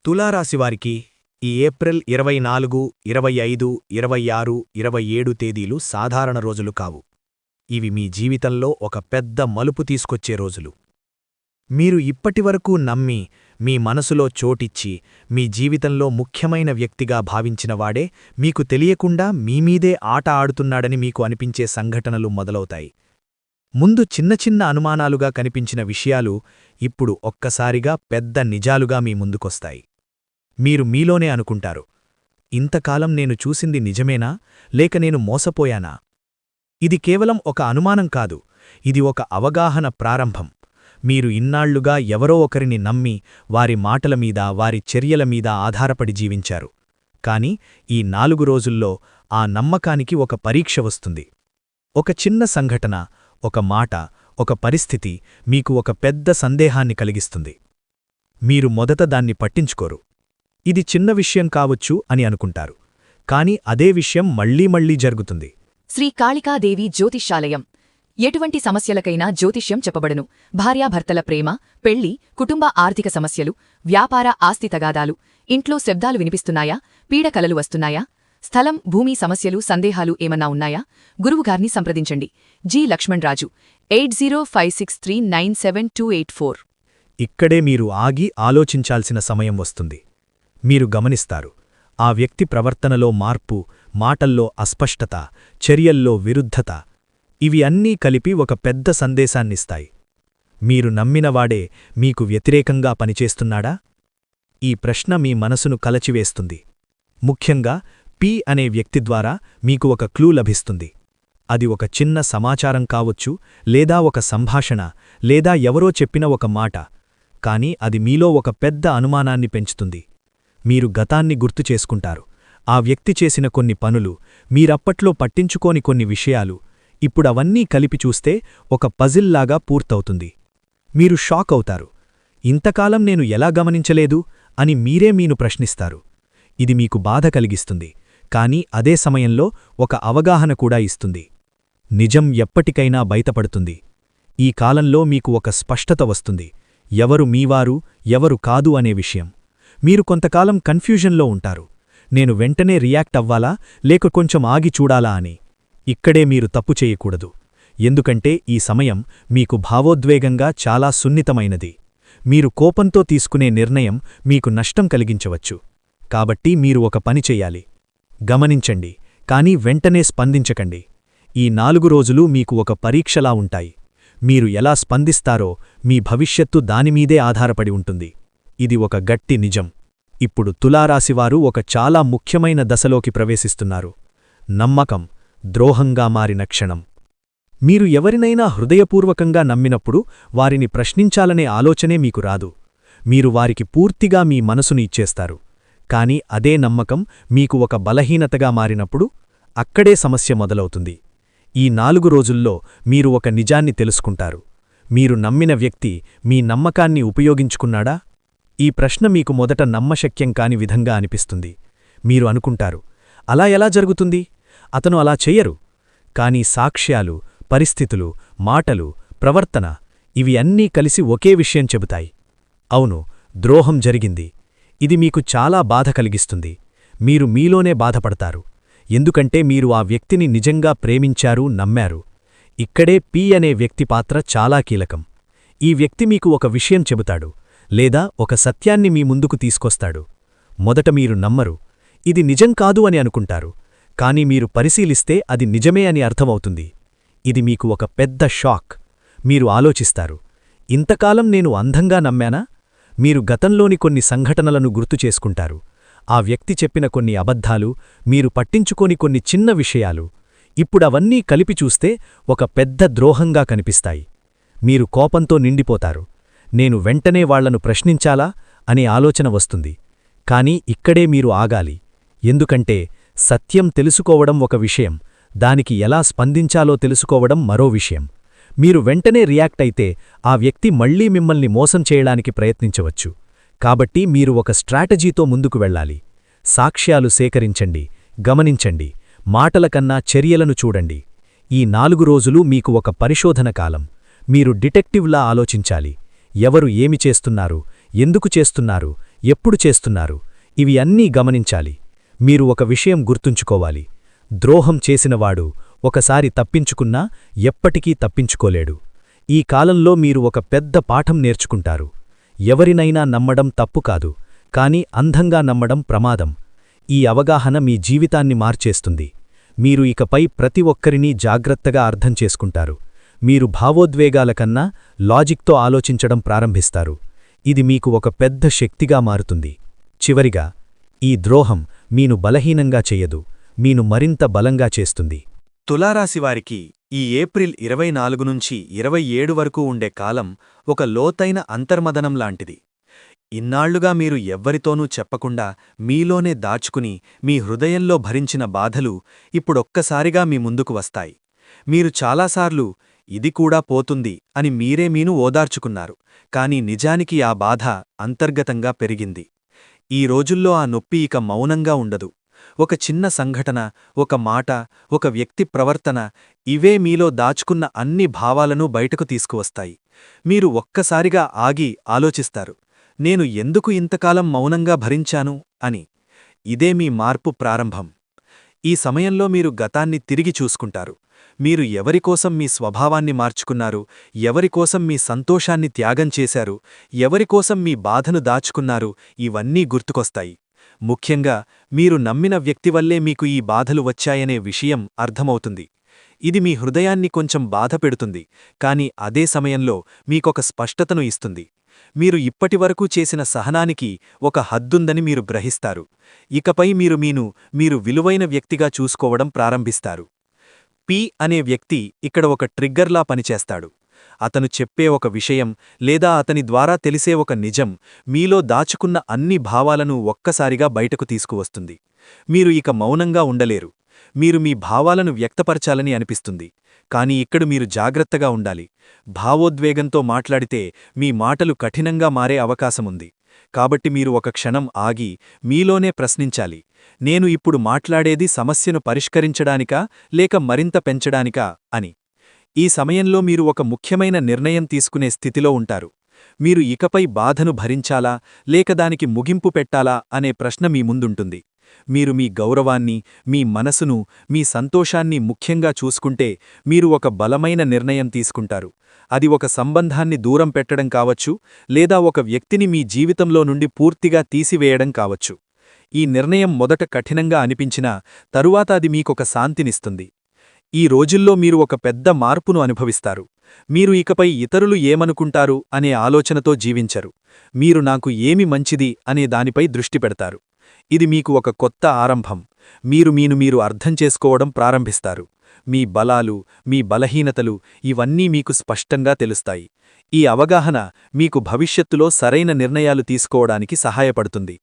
తులారాశివారికి ఈ ఏప్రిల్ 24, 25, 26, 27 తేదీలు సాధారణ రోజులు కావు. ఇవి మీ జీవితంలో ఒక పెద్ద మలుపు తీసుకొచ్చే రోజులు. మీరు ఇప్పటివరకు నమ్మి, మీ మనసులో చోటిచ్చి, మీ జీవితంలో ముఖ్యమైన వ్యక్తిగా భావించినవాడే మీకు తెలియకుండా మీమీదే ఆట ఆడుతున్నాడని మీకు అనిపించే సంఘటనలు మొదలవుతాయి. ముందు చిన్న చిన్న అనుమానాలుగా కనిపించిన విషయాలు ఇప్పుడు ఒక్కసారిగా పెద్ద నిజాలుగా మీ ముందుకొస్తాయి. మీరు మీలోనే అనుకుంటారు, ఇంతకాలం నేను చూసింది నిజమేనా, లేక నేను మోసపోయానా? ఇది కేవలం ఒక అనుమానం కాదు, ఇది ఒక అవగాహన ప్రారంభం. మీరు ఇన్నాళ్లుగా ఎవరో ఒకరిని నమ్మి, వారి మాటలమీద, వారి చర్యలమీద ఆధారపడి జీవించారు. కాని ఈ 4 రోజుల్లో ఆ నమ్మకానికి ఒక పరీక్ష వస్తుంది. ఒక చిన్న సంఘటన, ఒక మాట, ఒక పరిస్థితి మీకు ఒక పెద్ద సందేహాన్ని కలిగిస్తుంది. మీరు మొదట దాన్ని పట్టించుకోరు. ఇది చిన్న విషయం కావచ్చు అని అనుకుంటారు. కాని అదే విషయం మళ్లీ జరుగుతుంది. శ్రీ కాళికాదేవి జ్యోతిష్యాలయం. ఎటువంటి సమస్యలకైనా జ్యోతిష్యం చెప్పబడును. భార్యాభర్తల ప్రేమ, పెళ్లి, కుటుంబ ఆర్థిక సమస్యలు, వ్యాపార ఆస్తి తగాదాలు, ఇంట్లో శబ్దాలు వినిపిస్తున్నాయా, పీడకలలు వస్తున్నాయా, స్థలం, భూమి సమస్యలు, సందేహాలు ఏమన్నా ఉన్నాయా? గురువుగారిని సంప్రదించండి. జి. లక్ష్మణరాజు, 8056397284. ఇక్కడే మీరు ఆగి ఆలోచించాల్సిన సమయం వస్తుంది. మీరు గమనిస్తారు, ఆ వ్యక్తి ప్రవర్తనలో మార్పు, మాటల్లో అస్పష్టత, చర్యల్లో విరుద్ధత, ఇవి అన్నీ కలిపి ఒక పెద్ద సందేశాన్నిస్తాయి. మీరు నమ్మినవాడే మీకు వ్యతిరేకంగా పనిచేస్తున్నాడా? ఈ ప్రశ్న మీ మనసును కలచివేస్తుంది. ముఖ్యంగా పి అనే వ్యక్తి ద్వారా మీకు ఒక క్లూ లభిస్తుంది. అది ఒక చిన్న సమాచారం కావచ్చు, లేదా ఒక సంభాషణ, లేదా ఎవరో చెప్పిన ఒక మాట. కాని అది మీలో ఒక పెద్ద అనుమానాన్ని పెంచుతుంది. మీరు గతాన్ని గుర్తు చేసుకుంటారు. ఆ వ్యక్తి చేసిన కొన్ని పనులు, మీరప్పట్లో పట్టించుకోని కొన్ని విషయాలు, ఇప్పుడవన్నీ కలిపి చూస్తే ఒక పజిల్లాగా పూర్తవుతుంది. మీరు షాక్ అవుతారు. ఇంతకాలం నేను ఎలా గమనించలేదు అని మీరే మీను ప్రశ్నిస్తారు. ఇది మీకు బాధ కలిగిస్తుంది, కాని అదే సమయంలో ఒక అవగాహన కూడా ఇస్తుంది. నిజం ఎప్పటికైనా బయటపడుతుంది. ఈ కాలంలో మీకు ఒక స్పష్టత వస్తుంది, ఎవరు మీవారు, ఎవరు కాదు అనే విషయం. మీరు కొంతకాలం కన్ఫ్యూజన్లో ఉంటారు. నేను వెంటనే రియాక్ట్ అవ్వాలా, లేక కొంచెం ఆగి చూడాలా అని. ఇక్కడే మీరు తప్పు చేయకూడదు. ఎందుకంటే ఈ సమయం మీకు భావోద్వేగంగా చాలా సున్నితమైనది. మీరు కోపంతో తీసుకునే నిర్ణయం మీకు నష్టం కలిగించవచ్చు. కాబట్టి మీరు ఒక పని చెయ్యాలి. గమనించండి, కానీ వెంటనే స్పందించకండి. ఈ 4 రోజులు మీకు ఒక పరీక్షలా ఉంటాయి. మీరు ఎలా స్పందిస్తారో మీ భవిష్యత్తు దానిమీదే ఆధారపడి ఉంటుంది. ఇది ఒక గట్టి నిజం. ఇప్పుడు తులారాశివారు ఒక చాలా ముఖ్యమైన దశలోకి ప్రవేశిస్తున్నారు. నమ్మకం ద్రోహంగా మారిన క్షణం. మీరు ఎవరినైనా హృదయపూర్వకంగా నమ్మినప్పుడు వారిని ప్రశ్నించాలనే ఆలోచనే మీకు రాదు. మీరు వారికి పూర్తిగా మీ మనసుని ఇచ్చేస్తారు. కాని అదే నమ్మకం మీకు ఒక బలహీనతగా మారినప్పుడు అక్కడే సమస్య మొదలవుతుంది. ఈ 4 రోజుల్లో మీరు ఒక నిజాన్ని తెలుసుకుంటారు. మీరు నమ్మిన వ్యక్తి మీ నమ్మకాన్ని ఉపయోగించుకున్నాడా? ఈ ప్రశ్న మీకు మొదట నమ్మశక్యం కాని విధంగా అనిపిస్తుంది. మీరు అనుకుంటారు, అలా ఎలా జరుగుతుంది? అతను అలా చెయ్యరు. కాని సాక్ష్యాలు, పరిస్థితులు, మాటలు, ప్రవర్తన ఇవి అన్నీ కలిసి ఒకే విషయం చెబుతాయి. అవును, ద్రోహం జరిగింది. ఇది మీకు చాలా బాధ కలిగిస్తుంది. మీరు మీలోనే బాధపడతారు. ఎందుకంటే మీరు ఆ వ్యక్తిని నిజంగా ప్రేమించారు, నమ్మారు. ఇక్కడే పి అనే వ్యక్తి పాత్ర చాలా కీలకం. ఈ వ్యక్తి మీకు ఒక విషయం చెబుతాడు, లేదా ఒక సత్యాన్ని మీ ముందుకు తీసుకొస్తాడు. మొదట మీరు నమ్మరు, ఇది నిజం కాదు అని అనుకుంటారు. కాని మీరు పరిశీలిస్తే అది నిజమే అని అర్థమవుతుంది. ఇది మీకు ఒక పెద్ద షాక్. మీరు ఆలోచిస్తారు, ఇంతకాలం నేను అంధంగా నమ్మానా? మీరు గతంలోని కొన్ని సంఘటనలను గుర్తుచేసుకుంటారు. ఆ వ్యక్తి చెప్పిన కొన్ని అబద్ధాలు, మీరు పట్టించుకోని కొన్ని చిన్న విషయాలు, ఇప్పుడవన్నీ కలిపి చూస్తే ఒక పెద్ద ద్రోహంగా కనిపిస్తాయి. మీరు కోపంతో నిండిపోతారు. నేను వెంటనే వాళ్లను ప్రశ్నించాలా అనే ఆలోచన వస్తుంది. కాని ఇక్కడే మీరు ఆగాలి. ఎందుకంటే సత్యం తెలుసుకోవడం ఒక విషయం, దానికి ఎలా స్పందించాలో తెలుసుకోవడం మరో విషయం. మీరు వెంటనే రియాక్ట్ అయితే ఆ వ్యక్తి మళ్లీ మిమ్మల్ని మోసం చేయడానికి ప్రయత్నించవచ్చు. కాబట్టి మీరు ఒక స్ట్రాటజీతో ముందుకు వెళ్ళాలి. సాక్ష్యాలు సేకరించండి, గమనించండి, మాటల కన్నా చర్యలను చూడండి. ఈ 4 రోజులు మీకు ఒక పరిశోధన కాలం. మీరు డిటెక్టివ్లా ఆలోచించాలి. ఎవరు ఏమి చేస్తున్నారు, ఎందుకు చేస్తున్నారు, ఎప్పుడు చేస్తున్నారు? ఇవి అన్నీ గమనించాలి. మీరు ఒక విషయం గుర్తుంచుకోవాలి. ద్రోహం చేసినవాడు ఒకసారి తప్పించుకున్నా ఎప్పటికీ తప్పించుకోలేడు. ఈ కాలంలో మీరు ఒక పెద్ద పాఠం నేర్చుకుంటారు. ఎవరినైనా నమ్మడం తప్పు కాదు, కాని అంధంగా నమ్మడం ప్రమాదం. ఈ అవగాహన మీ జీవితాన్ని మార్చేస్తుంది. మీరు ఇకపై ప్రతి ఒక్కరినీ జాగ్రత్తగా అర్థం చేసుకుంటారు. మీరు భావోద్వేగాల కన్నా లాజిక్తో ఆలోచించడం ప్రారంభిస్తారు. ఇది మీకు ఒక పెద్ద శక్తిగా మారుతుంది. చివరిగా, ఈ ద్రోహం మీను బలహీనంగా చెయ్యదు, మీను మరింత బలంగా చేస్తుంది. తులారాశివారికి ఈ ఏప్రిల్ 24 నుంచి 27 వరకు ఉండే కాలం ఒక లోతైన అంతర్మదనం లాంటిది. ఇన్నాళ్లుగా మీరు ఎవ్వరితోనూ చెప్పకుండా మీలోనే దాచుకుని మీ హృదయంలో భరించిన బాధలు ఇప్పుడొక్కసారిగా మీ ముందుకు వస్తాయి. మీరు చాలాసార్లు ఇది కూడా పోతుంది అని మీరే ఓదార్చుకున్నారు, కాని నిజానికి ఆ బాధ అంతర్గతంగా పెరిగింది. ఈ రోజుల్లో ఆ నొప్పి ఇక మౌనంగా ఉండదు. ఒక చిన్న సంఘటన, ఒక మాట, ఒక వ్యక్తి ప్రవర్తన, ఇవే మీలో దాచుకున్న అన్ని భావాలను బయటకు తీసుకువస్తాయి. మీరు ఒక్కసారిగా ఆగి ఆలోచిస్తారు, నేను ఎందుకు ఇంతకాలం మౌనంగా భరించాను అని. ఇదే మీ మార్పు ప్రారంభం. ఈ సమయంలో మీరు గతాన్ని తిరిగి చూసుకుంటారు. మీరు ఎవరికోసం మీ స్వభావాన్ని మార్చుకున్నారు, ఎవరికోసం మీ సంతోషాన్ని త్యాగం చేశారు, ఎవరికోసం మీ బాధను దాచుకున్నారు, ఇవన్నీ గుర్తుకొస్తాయి. ముఖ్యంగా మీరు నమ్మిన వ్యక్తి వల్లే మీకు ఈ బాధలు వచ్చాయనే విషయం అర్థమవుతుంది. ఇది మీ హృదయాన్ని కొంచెం బాధపెడుతుంది, కాని అదే సమయంలో మీకొక స్పష్టతను ఇస్తుంది. మీరు ఇప్పటివరకు చేసిన సహనానికి ఒక హద్దుందని మీరు గ్రహిస్తారు. ఇకపై మీరు విలువైన వ్యక్తిగా చూసుకోవడం ప్రారంభిస్తారు. పి అనే వ్యక్తి ఇక్కడ ఒక ట్రిగ్గర్లా పనిచేస్తాడు. అతను చెప్పే ఒక విషయం లేదా అతని ద్వారా తెలిసే ఒక నిజం మీలో దాచుకున్న అన్ని భావాలను ఒక్కసారిగా బయటకు తీసుకువస్తుంది. మీరు ఇక మౌనంగా ఉండలేరు. మీరు మీ భావాలను వ్యక్తపరచాలని అనిపిస్తుంది. కాని ఇక్కడ మీరు జాగ్రత్తగా ఉండాలి. భావోద్వేగంతో మాట్లాడితే మీ మాటలు కఠినంగా మారే అవకాశముంది. కాబట్టి మీరు ఒక క్షణం ఆగి మీలోనే ప్రశ్నించాలి, నేను ఇప్పుడు మాట్లాడేది సమస్యను పరిష్కరించడానికా లేక మరింత పెంచడానికా అని. ఈ సమయంలో మీరు ఒక ముఖ్యమైన నిర్ణయం తీసుకునే స్థితిలో ఉంటారు. మీరు ఇకపై బాధను భరించాలా లేక దానికి ముగింపు పెట్టాలా అనే ప్రశ్న మీ ముందుంటుంది. మీరు మీ గౌరవాన్ని, మీ మనసును, మీ సంతోషాన్ని ముఖ్యంగా చూసుకుంటే మీరు ఒక బలమైన నిర్ణయం తీసుకుంటారు. అది ఒక సంబంధాన్ని దూరం పెట్టడం కావచ్చు, లేదా ఒక వ్యక్తిని మీ జీవితంలో నుండి పూర్తిగా తీసివేయడం కావచ్చు. ఈ నిర్ణయం మొదట కఠినంగా అనిపించినా తరువాత అది మీకొక శాంతినిస్తుంది. ఈ రోజుల్లో మీరు ఒక పెద్ద మార్పును అనుభవిస్తారు. మీరు ఇకపై ఇతరులు ఏమనుకుంటారు అనే ఆలోచనతో జీవించరు. మీరు నాకు ఏమి మంచిది అనే దానిపై దృష్టి పెడతారు. ఇది మీకు ఒక కొత్త ఆరంభం. మీరు అర్థం చేసుకోవడం ప్రారంభిస్తారు. మీ బలాలు, మీ బలహీనతలు ఇవన్నీ మీకు స్పష్టంగా తెలుస్తాయి. ఈ అవగాహన మీకు భవిష్యత్తులో సరైన నిర్ణయాలు తీసుకోవడానికి సహాయపడుతుంది.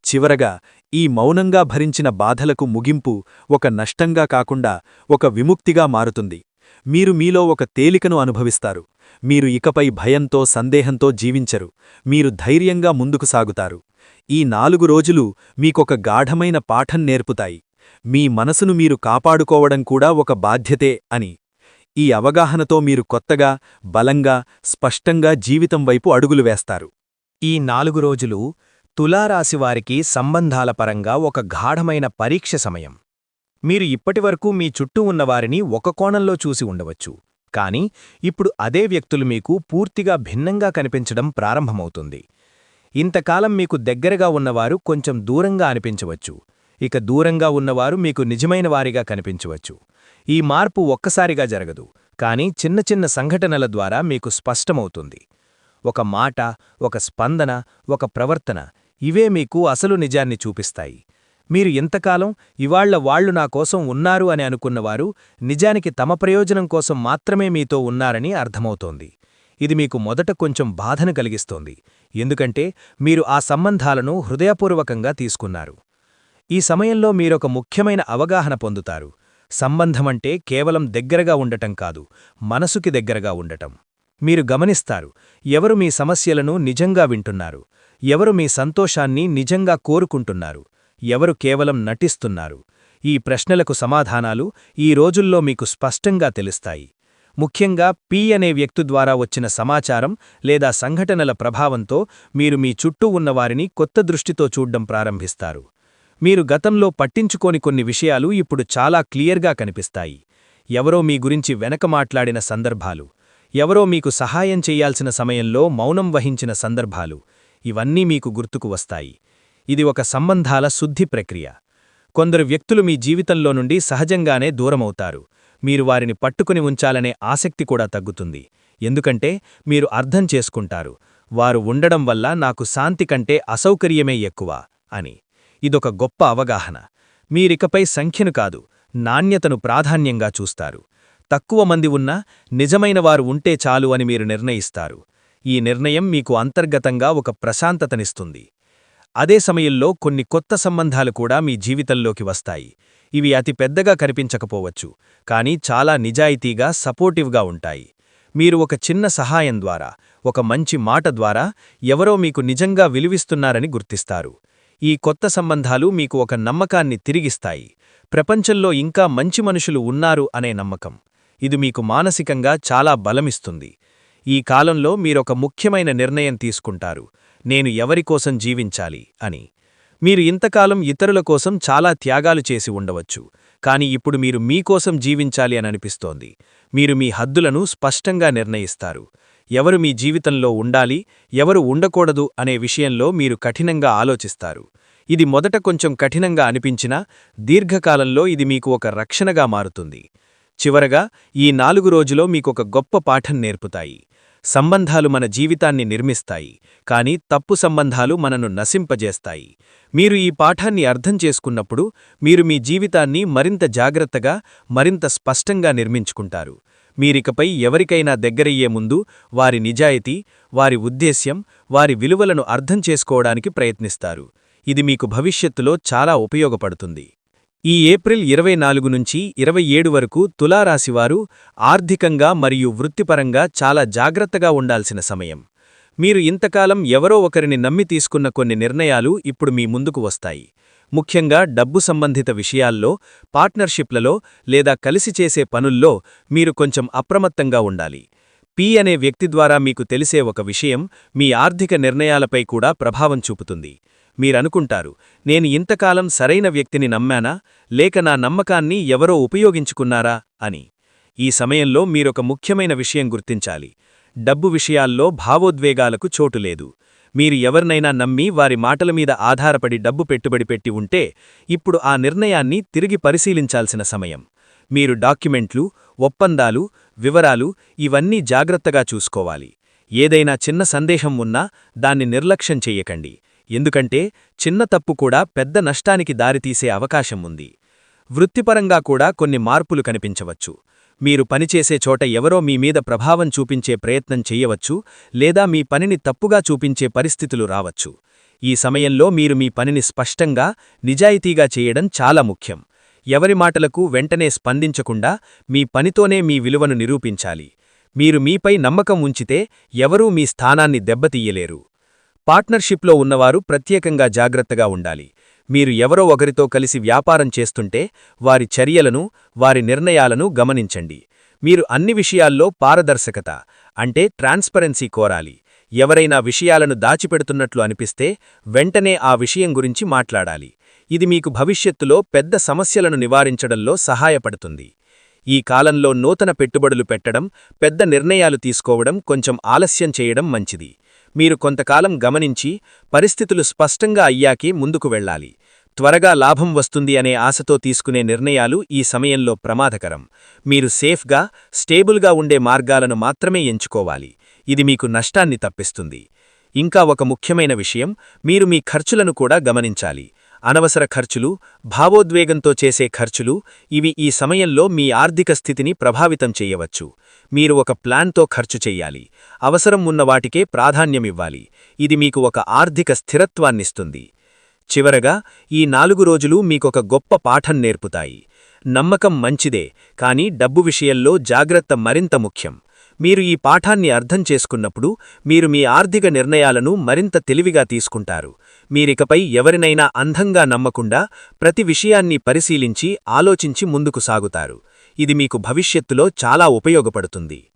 చివరగా, ఈ మౌనంగా భరించిన బాధలకు ముగింపు ఒక నష్టంగా కాకుండా ఒక విముక్తిగా మారుతుంది. మీరు మీలో ఒక తేలికను అనుభవిస్తారు. మీరు ఇకపై భయంతో, సందేహంతో జీవించరు. మీరు ధైర్యంగా ముందుకు సాగుతారు. ఈ 4 రోజులు మీకొక గాఢమైన పాఠం నేర్పుతాయి. మీ మనసును మీరు కాపాడుకోవడం కూడా ఒక బాధ్యతే అని. ఈ అవగాహనతో మీరు కొత్తగా, బలంగా, స్పష్టంగా జీవితం వైపు అడుగులు వేస్తారు. ఈ 4 రోజులు తులారాశివారికి సంబంధాల పరంగా ఒక గాఢమైన పరీక్ష సమయం. మీరు ఇప్పటివరకు మీ చుట్టూ ఉన్నవారిని ఒక కోణంలో చూసి ఉండవచ్చు, కాని ఇప్పుడు అదే వ్యక్తులు మీకు పూర్తిగా భిన్నంగా కనిపించడం ప్రారంభమవుతుంది. ఇంతకాలం మీకు దగ్గరగా ఉన్నవారు కొంచెం దూరంగా అనిపించవచ్చు. ఇక దూరంగా ఉన్నవారు మీకు నిజమైన వారిగా కనిపించవచ్చు. ఈ మార్పు ఒక్కసారిగా జరగదు, కాని చిన్న చిన్న సంఘటనల ద్వారా మీకు స్పష్టమవుతుంది. ఒక మాట, ఒక స్పందన, ఒక ప్రవర్తన, ఇవే మీకు అసలు నిజాన్ని చూపిస్తాయి. మీరు ఇంతకాలం ఇవాళ్ల వాళ్లు నా కోసం ఉన్నారు అని అనుకున్నవారు నిజానికి తమ ప్రయోజనం కోసం మాత్రమే మీతో ఉన్నారని అర్థమవుతోంది. ఇది మీకు మొదట కొంచెం బాధను కలిగిస్తోంది, ఎందుకంటే మీరు ఆ సంబంధాలను హృదయపూర్వకంగా తీసుకున్నారు. ఈ సమయంలో మీరొక ముఖ్యమైన అవగాహన పొందుతారు. సంబంధమంటే కేవలం దగ్గరగా ఉండటం కాదు, మనసుకి దగ్గరగా ఉండటం. మీరు గమనిస్తారు, ఎవరు మీ సమస్యలను నిజంగా వింటున్నారు, ఎవరు మీ సంతోషాన్ని నిజంగా కోరుకుంటున్నారు, ఎవరు కేవలం నటిస్తున్నారు. ఈ ప్రశ్నలకు సమాధానాలు ఈ రోజుల్లో మీకు స్పష్టంగా తెలుస్తాయి. ముఖ్యంగా పి అనే వ్యక్తి ద్వారా వచ్చిన సమాచారం లేదా సంఘటనల ప్రభావంతో మీరు మీ చుట్టూ ఉన్నవారిని కొత్త దృష్టితో చూడ్డం ప్రారంభిస్తారు. మీరు గతంలో పట్టించుకోని కొన్ని విషయాలు ఇప్పుడు చాలా క్లియర్గా కనిపిస్తాయి. ఎవరో మీ గురించి వెనక మాట్లాడిన సందర్భాలు, ఎవరో మీకు సహాయం చెయ్యాల్సిన సమయంలో మౌనం వహించిన సందర్భాలు, ఇవన్నీ మీకు గుర్తుకు వస్తాయి. ఇది ఒక సంబంధాల శుద్ధి ప్రక్రియ. కొందరు వ్యక్తులు మీ జీవితంలో నుండి సహజంగానే దూరమవుతారు. మీరు వారిని పట్టుకుని ఉంచాలనే ఆసక్తి కూడా తగ్గుతుంది. ఎందుకంటే మీరు అర్థం చేసుకుంటారు, వారు ఉండడం వల్ల నాకు శాంతి కంటే అసౌకర్యమే ఎక్కువ అని. ఇదొక గొప్ప అవగాహన. మీరికపై సంఖ్యను కాదు, నాణ్యతను ప్రాధాన్యంగా చూస్తారు. తక్కువ మంది ఉన్నా నిజమైన వారు ఉంటే చాలు అని మీరు నిర్ణయిస్తారు. ఈ నిర్ణయం మీకు అంతర్గతంగా ఒక ప్రశాంతతనిస్తుంది. అదే సమయంలో కొన్ని కొత్త సంబంధాలు కూడా మీ జీవితంలోకి వస్తాయి. ఇవి అతి పెద్దగా కనిపించకపోవచ్చు, కానీ చాలా నిజాయితీగా సపోర్టివ్గా ఉంటాయి. మీరు ఒక చిన్న సహాయం ద్వారా, ఒక మంచి మాట ద్వారా ఎవరో మీకు నిజంగా విలువిస్తున్నారని గుర్తిస్తారు. ఈ కొత్త సంబంధాలు మీకు ఒక నమ్మకాన్ని తిరిగిస్తాయి. ప్రపంచంలో ఇంకా మంచి మనుషులు ఉన్నారు అనే నమ్మకం. ఇది మీకు మానసికంగా చాలా బలమిస్తుంది. ఈ కాలంలో మీరొక ముఖ్యమైన నిర్ణయం తీసుకుంటారు, నేను ఎవరికోసం జీవించాలి అని. మీరు ఇంతకాలం ఇతరుల కోసం చాలా త్యాగాలు చేసి ఉండవచ్చు, కాని ఇప్పుడు మీరు మీకోసం జీవించాలి అని అనిపిస్తోంది. మీరు మీ హద్దులను స్పష్టంగా నిర్ణయిస్తారు. ఎవరు మీ జీవితంలో ఉండాలి, ఎవరు ఉండకూడదు అనే విషయంలో మీరు కఠినంగా ఆలోచిస్తారు. ఇది మొదట కొంచెం కఠినంగా అనిపించినా దీర్ఘకాలంలో ఇది మీకు ఒక రక్షణగా మారుతుంది. చివరగా ఈ 4 రోజులో మీకొక గొప్ప పాఠం నేర్పుతాయి. సంబంధాలు మన జీవితాన్ని నిర్మిస్తాయి, కాని తప్పు సంబంధాలు మనను నశింపజేస్తాయి. మీరు ఈ పాఠాన్ని అర్థం చేసుకున్నప్పుడు మీరు మీ జీవితాన్ని మరింత జాగ్రత్తగా, మరింత స్పష్టంగా నిర్మించుకుంటారు. మీరికపై ఎవరికైనా దగ్గరయ్యే ముందు వారి నిజాయితీ, వారి ఉద్దేశ్యం, వారి విలువలను అర్థం చేసుకోవడానికి ప్రయత్నిస్తారు. ఇది మీకు భవిష్యత్తులో చాలా ఉపయోగపడుతుంది. ఈ ఏప్రిల్ 24 నుంచి 27 వరకు తులారాశివారు ఆర్థికంగా మరియు వృత్తిపరంగా చాలా జాగ్రత్తగా ఉండాల్సిన సమయం. మీరు ఇంతకాలం ఎవరో ఒకరిని నమ్మి తీసుకున్న కొన్ని నిర్ణయాలు ఇప్పుడు మీ ముందుకు వస్తాయి. ముఖ్యంగా డబ్బు సంబంధిత విషయాల్లో, పార్ట్నర్షిప్లలో లేదా కలిసి చేసే పనుల్లో మీరు కొంచెం అప్రమత్తంగా ఉండాలి. పి అనే వ్యక్తి ద్వారా మీకు తెలిసే ఒక విషయం మీ ఆర్థిక నిర్ణయాలపై కూడా ప్రభావం చూపుతుంది. మీరనుకుంటారు, నేను ఇంతకాలం సరైన వ్యక్తిని నమ్మానా, లేక నా నమ్మకాన్ని ఎవరో ఉపయోగించుకున్నారా అని. ఈ సమయంలో మీరొక ముఖ్యమైన విషయం గుర్తించాలి. డబ్బు విషయాల్లో భావోద్వేగాలకు చోటులేదు. మీరు ఎవరినైనా నమ్మి వారి మాటల మీద ఆధారపడి డబ్బు పెట్టుబడి పెట్టి ఉంటే ఇప్పుడు ఆ నిర్ణయాన్ని తిరిగి పరిశీలించాల్సిన సమయం. మీరు డాక్యుమెంట్లు, ఒప్పందాలు, వివరాలు ఇవన్నీ జాగ్రత్తగా చూసుకోవాలి. ఏదైనా చిన్న సందేహం ఉన్నా దాన్ని నిర్లక్ష్యం చెయ్యకండి. ఎందుకంటే చిన్న తప్పు కూడా పెద్ద నష్టానికి దారితీసే అవకాశం ఉంది. వృత్తిపరంగా కూడా కొన్ని మార్పులు కనిపించవచ్చు. మీరు పనిచేసే చోట ఎవరో మీ మీద ప్రభావం చూపించే ప్రయత్నం చెయ్యవచ్చు, లేదా మీ పనిని తప్పుగా చూపించే పరిస్థితులు రావచ్చు. ఈ సమయంలో మీరు మీ పనిని స్పష్టంగా, నిజాయితీగా చేయడం చాలా ముఖ్యం. ఎవరి మాటలకు వెంటనే స్పందించకుండా మీ పనితోనే మీ విలువను నిరూపించాలి. మీరు మీపై నమ్మకం ఉంచితే ఎవరూ మీ స్థానాన్ని దెబ్బతీయలేరు. పార్ట్నర్షిప్లో ఉన్నవారు ప్రత్యేకంగా జాగ్రత్తగా ఉండాలి. మీరు ఎవరో ఒకరితో కలిసి వ్యాపారం చేస్తుంటే వారి చర్యలను, వారి నిర్ణయాలను గమనించండి. మీరు అన్ని విషయాల్లో పారదర్శకత అంటే ట్రాన్స్పరెన్సీ కోరాలి. ఎవరైనా విషయాలను దాచిపెడుతున్నట్లు అనిపిస్తే వెంటనే ఆ విషయం గురించి మాట్లాడాలి. ఇది మీకు భవిష్యత్తులో పెద్ద సమస్యలను నివారించడంలో సహాయపడుతుంది. ఈ కాలంలో నూతన పెట్టుబడులు పెట్టడం, పెద్ద నిర్ణయాలు తీసుకోవడం కొంచెం ఆలస్యం చేయడం మంచిది. మీరు కొంతకాలం గమనించి పరిస్థితులు స్పష్టంగా అయ్యాకే ముందుకు వెళ్ళాలి. త్వరగా లాభం వస్తుంది అనే ఆశతో తీసుకునే నిర్ణయాలు ఈ సమయంలో ప్రమాదకరం. మీరు సేఫ్గా, స్టేబుల్గా ఉండే మార్గాలను మాత్రమే ఎంచుకోవాలి. ఇది మీకు నష్టాన్ని తప్పిస్తుంది. ఇంకా ఒక ముఖ్యమైన విషయం, మీరు మీ ఖర్చులను కూడా గమనించాలి. అనవసర ఖర్చులు, భావోద్వేగంతో చేసే ఖర్చులు ఇవి ఈ సమయంలో మీ ఆర్థిక స్థితిని ప్రభావితం చేయవచ్చు. మీరు ఒక ప్లాన్తో ఖర్చు చెయ్యాలి. అవసరం ఉన్న వాటికే ప్రాధాన్యమివ్వాలి. ఇది మీకు ఒక ఆర్థిక స్థిరత్వాన్నిస్తుంది. చివరగా ఈ 4 రోజులు మీకొక గొప్ప పాఠం నేర్పుతాయి. నమ్మకం మంచిదే, కానీ డబ్బు విషయంలో జాగ్రత్త మరింత ముఖ్యం. మీరు ఈ పాఠాన్ని అర్థం చేసుకున్నప్పుడు మీరు మీ ఆర్థిక నిర్ణయాలను మరింత తెలివిగా తీసుకుంటారు. మీరికపై ఎవరినైనా అంధంగా నమ్మకుండా ప్రతి విషయాన్ని పరిశీలించి ఆలోచించి ముందుకు సాగుతారు. ఇది మీకు భవిష్యత్తులో చాలా ఉపయోగపడుతుంది.